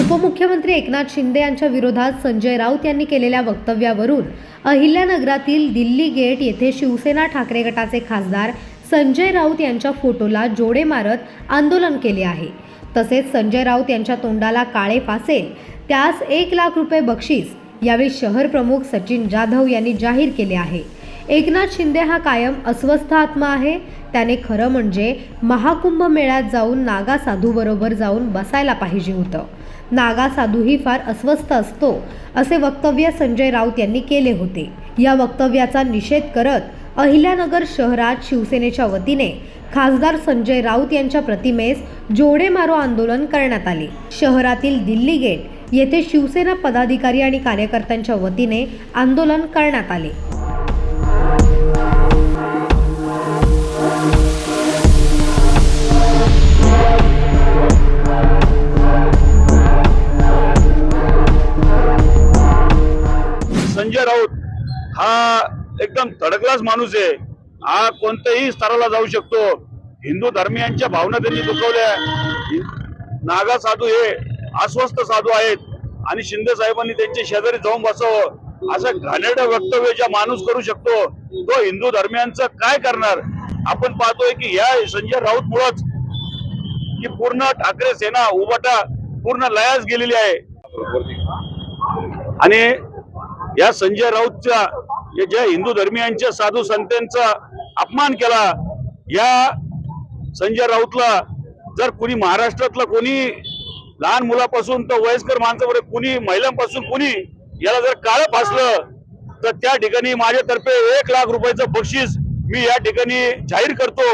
उपमुख्यमंत्री एकनाथ शिंदे यांच्या विरोधात संजय राऊत यांनी केलेल्या वक्तव्यावरून अहिल्यानगरातील दिल्ली गेट येथे शिवसेना ठाकरे गटाचे खासदार संजय राऊत यांच्या फोटोला जोडे मारत आंदोलन केले आहे। तसेच संजय राऊत यांच्या तोंडाला काळे फासेल त्यास 1 लाख रुपये बक्षीस यावेळी शहर प्रमुख सचिन जाधव यांनी जाहीर केले आहे। एकनाथ शिंदे हा कायम अस्वस्थ आत्मा आहे। त्याने खरं म्हणजे महाकुंभ मेळ्यात जाऊन नागा साधू बरोबर जाऊन बसायला पाहिजे होतं। नागा साधूही फार अस्वस्थ असतो असे वक्तव्य संजय राऊत यांनी केले होते। या वक्तव्याचा निषेध करत अहिल्यानगर शहरात शिवसेनेच्या वतीने खासदार संजय राऊत यांच्या प्रतिमेस जोडे मारो आंदोलन करण्यात आले। शहरातील दिल्ली गेट येथे शिवसेना पदाधिकारी आणि कार्यकर्त्यांच्या वतीने आंदोलन करण्यात आले। संजय राऊत हा एकदम तडकलाच माणूस आहे। हा कोणत्याही स्तराला जाऊ शकतो। हिंदू धर्मियांच्या भावना त्यांनी दुखवल्या। नागा साधू हे अस्वस्थ साधू आहेत आणि शिंदे साहेबांनी त्यांच्या शेजारी जाऊन बसावं असं घाणेरडं वक्तव्य ज्या माणूस करू शकतो तो हिंदू धर्मियांचं काय करणार। आपण पाहतोय की या संजय राऊत मुळेच की पूर्ण ठाकरे सेना उभाटा पूर्ण लयास गेलेली आहे। आणि या संजय राऊतच्या ज्या हिंदू धर्मियांच्या साधू संतांचा अपमान केला, या संजय राऊतला जर कोणी महाराष्ट्रातला कोणी लहान मुलापासून तर वयस्कर माणसापर्यंत कोणी महिलांपासून कोणी याला जर काळं फासलं तर त्या ठिकाणी माझ्यातर्फे 1 लाख रुपयाचं बक्षीस मी या ठिकाणी जाहीर करतो।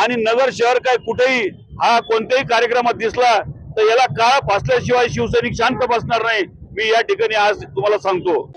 आणि नगर शहर काय कुठेही हा कोणत्याही कार्यक्रमात दिसला तर याला काळं फासल्याशिवाय शिवसैनिक शांत बसणार नाही, मी या ठिकाणी आज तुम्हाला सांगतो।